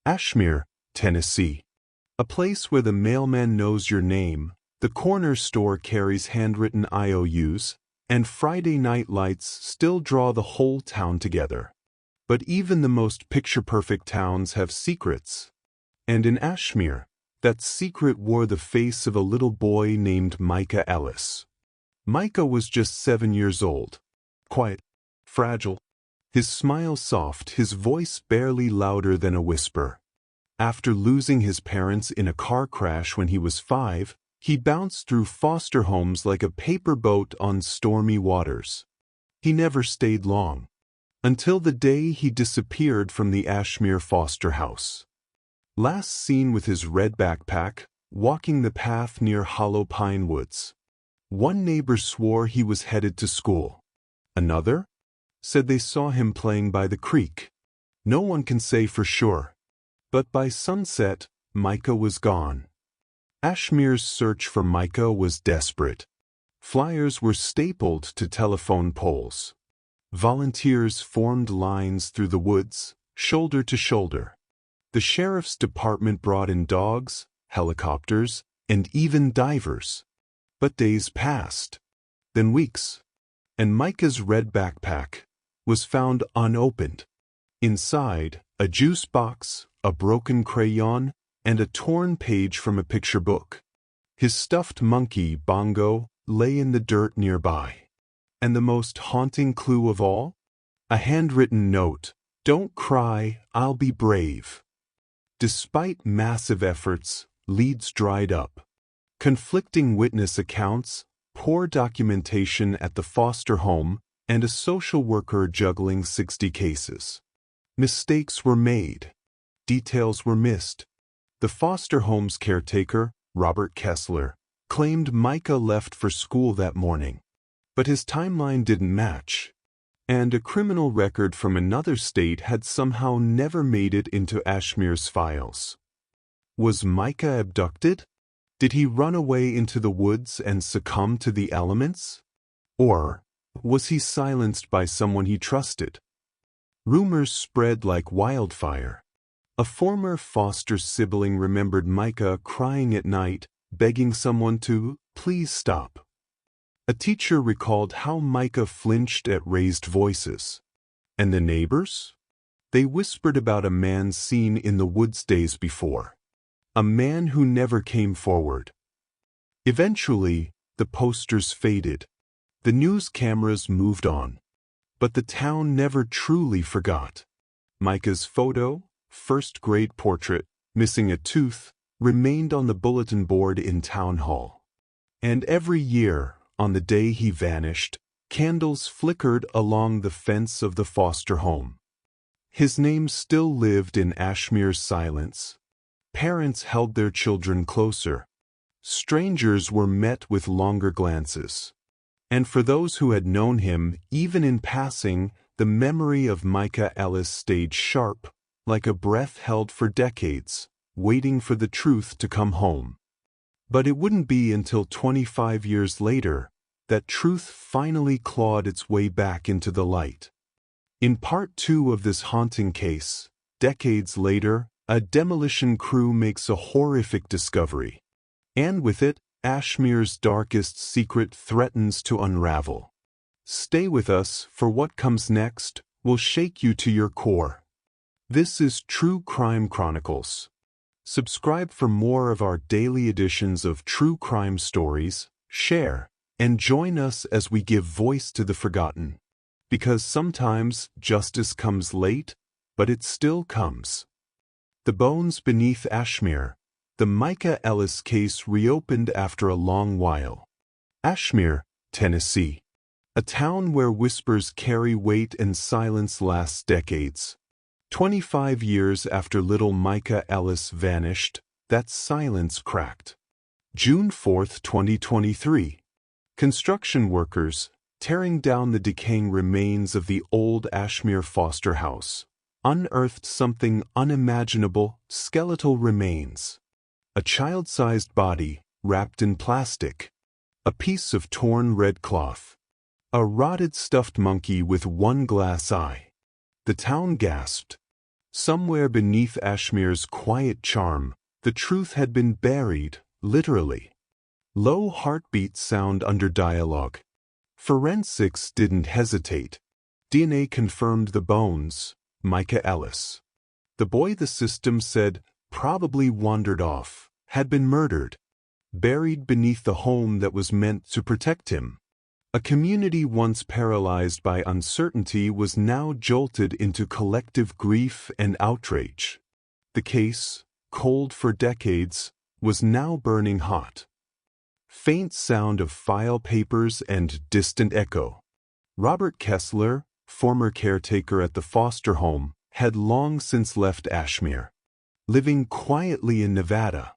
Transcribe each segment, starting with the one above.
Ashmere, Tennessee. A place where the mailman knows your name, the corner store carries handwritten IOUs, and Friday night lights still draw the whole town together. But even the most picture-perfect towns have secrets. And in Ashmere, that secret wore the face of a little boy named Micah Ellis. Micah was just 7 years old. Quiet, fragile, his smile soft, his voice barely louder than a whisper. After losing his parents in a car crash when he was 5, he bounced through foster homes like a paper boat on stormy waters. He never stayed long, until the day he disappeared from the Ashmere foster house. Last seen with his red backpack, walking the path near hollow pine woods. One neighbor swore he was headed to school. Another said they saw him playing by the creek. No one can say for sure. But by sunset, Micah was gone. Ashmere's search for Micah was desperate. Flyers were stapled to telephone poles. Volunteers formed lines through the woods, shoulder to shoulder. The sheriff's department brought in dogs, helicopters, and even divers. But days passed, then weeks, and Micah's red backpack was found unopened. Inside, a juice box, a broken crayon, and a torn page from a picture book. His stuffed monkey, Bongo, lay in the dirt nearby. And the most haunting clue of all? A handwritten note, "Don't cry, I'll be brave." Despite massive efforts, leads dried up. Conflicting witness accounts, poor documentation at the foster home, and a social worker juggling 60 cases. Mistakes were made. Details were missed. The foster home's caretaker, Robert Kessler, claimed Micah left for school that morning. But his timeline didn't match. And a criminal record from another state had somehow never made it into Ashmere's files. Was Micah abducted? Did he run away into the woods and succumb to the elements? Or was he silenced by someone he trusted? Rumors spread like wildfire. A former foster sibling remembered Micah crying at night, begging someone to please stop. A teacher recalled how Micah flinched at raised voices. And the neighbors? They whispered about a man seen in the woods days before. A man who never came forward. Eventually, the posters faded. The news cameras moved on. But the town never truly forgot. Micah's photo, first-grade portrait, missing a tooth, remained on the bulletin board in town hall. And every year, on the day he vanished, candles flickered along the fence of the foster home. His name still lived in Ashmere's silence. Parents held their children closer. Strangers were met with longer glances. And for those who had known him, even in passing, the memory of Micah Ellis stayed sharp, like a breath held for decades, waiting for the truth to come home. But it wouldn't be until 25 years later that truth finally clawed its way back into the light. In part 2 of this haunting case, decades later, a demolition crew makes a horrific discovery. And with it, Ashmere's darkest secret threatens to unravel. Stay with us, for what comes next will shake you to your core. This is True Crime Chronicles. Subscribe for more of our daily editions of true crime stories, share, and join us as we give voice to the forgotten. Because sometimes justice comes late, but it still comes. The Bones Beneath Ashmere. The Micah Ellis case reopened after a long while. Ashmere, Tennessee. A town where whispers carry weight and silence lasts decades. 25 years after little Micah Ellis vanished, that silence cracked. June 4, 2023. Construction workers, tearing down the decaying remains of the old Ashmere foster house, unearthed something unimaginable: skeletal remains. A child-sized body, wrapped in plastic. A piece of torn red cloth. A rotted stuffed monkey with one glass eye. The town gasped. Somewhere beneath Ashmere's quiet charm, the truth had been buried, literally. Low heartbeats sound under dialogue. Forensics didn't hesitate. DNA confirmed the bones, Micah Ellis. The boy the system said probably wandered off, had been murdered, buried beneath the home that was meant to protect him. A community once paralyzed by uncertainty was now jolted into collective grief and outrage. The case, cold for decades, was now burning hot. Faint sound of file papers and distant echo. Robert Kessler, former caretaker at the foster home, had long since left Ashmere, living quietly in Nevada.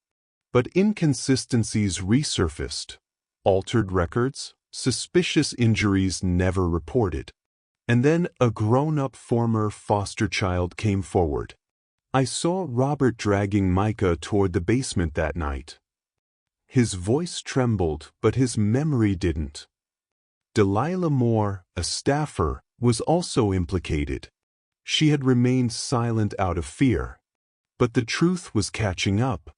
But inconsistencies resurfaced, altered records, suspicious injuries never reported. And then a grown-up former foster child came forward. I saw Robert dragging Micah toward the basement that night. His voice trembled, but his memory didn't. Delilah Moore, a staffer, was also implicated. She had remained silent out of fear. But the truth was catching up.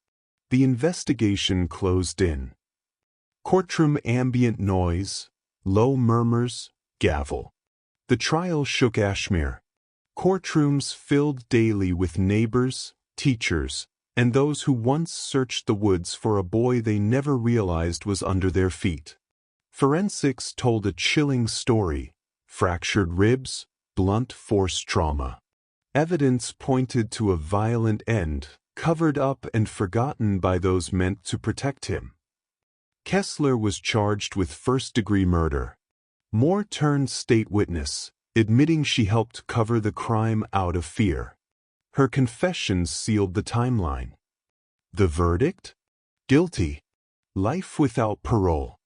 The investigation closed in. Courtroom ambient noise, low murmurs, gavel. The trial shook Ashmere. Courtrooms filled daily with neighbors, teachers, and those who once searched the woods for a boy they never realized was under their feet. Forensics told a chilling story: fractured ribs, blunt force trauma. Evidence pointed to a violent end, covered up and forgotten by those meant to protect him. Kessler was charged with first-degree murder. Moore turned state witness, admitting she helped cover the crime out of fear. Her confessions sealed the timeline. The verdict? Guilty. Life without parole.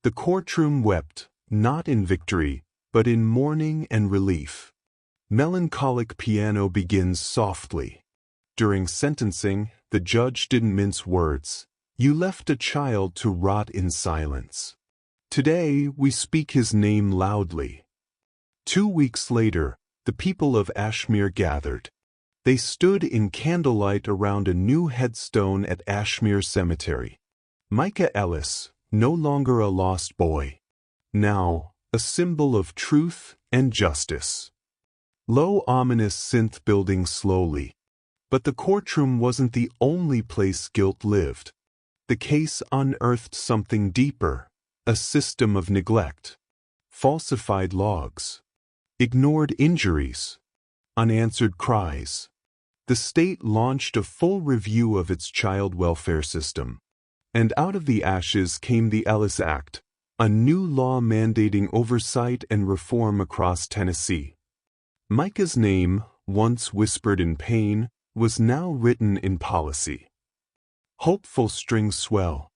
The courtroom wept, not in victory, but in mourning and relief. Melancholic piano begins softly. During sentencing, the judge didn't mince words. You left a child to rot in silence. Today, we speak his name loudly. 2 weeks later, the people of Ashmere gathered. They stood in candlelight around a new headstone at Ashmere Cemetery. Micah Ellis, no longer a lost boy. Now, a symbol of truth and justice. Low ominous synth building slowly. But the courtroom wasn't the only place guilt lived. The case unearthed something deeper, a system of neglect. Falsified logs. Ignored injuries. Unanswered cries. The state launched a full review of its child welfare system. And out of the ashes came the Ellis Act, a new law mandating oversight and reform across Tennessee. Micah's name, once whispered in pain, was now written in policy. Hopeful strings swell.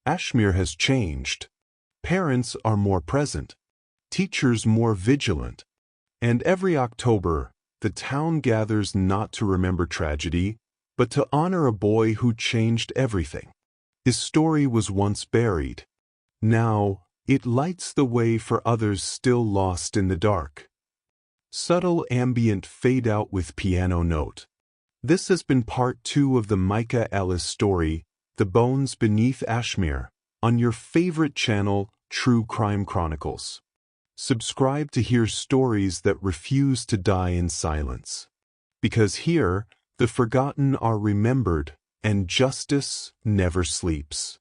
Ashmere has changed. Parents are more present. Teachers more vigilant. And every October, the town gathers not to remember tragedy, but to honor a boy who changed everything. His story was once buried. Now, it lights the way for others still lost in the dark. Subtle ambient fade out with piano note. This has been part 2 of the Micah Ellis story, The Bones Beneath Ashmere, on your favorite channel, True Crime Chronicles. Subscribe to hear stories that refuse to die in silence. Because here, the forgotten are remembered, and justice never sleeps.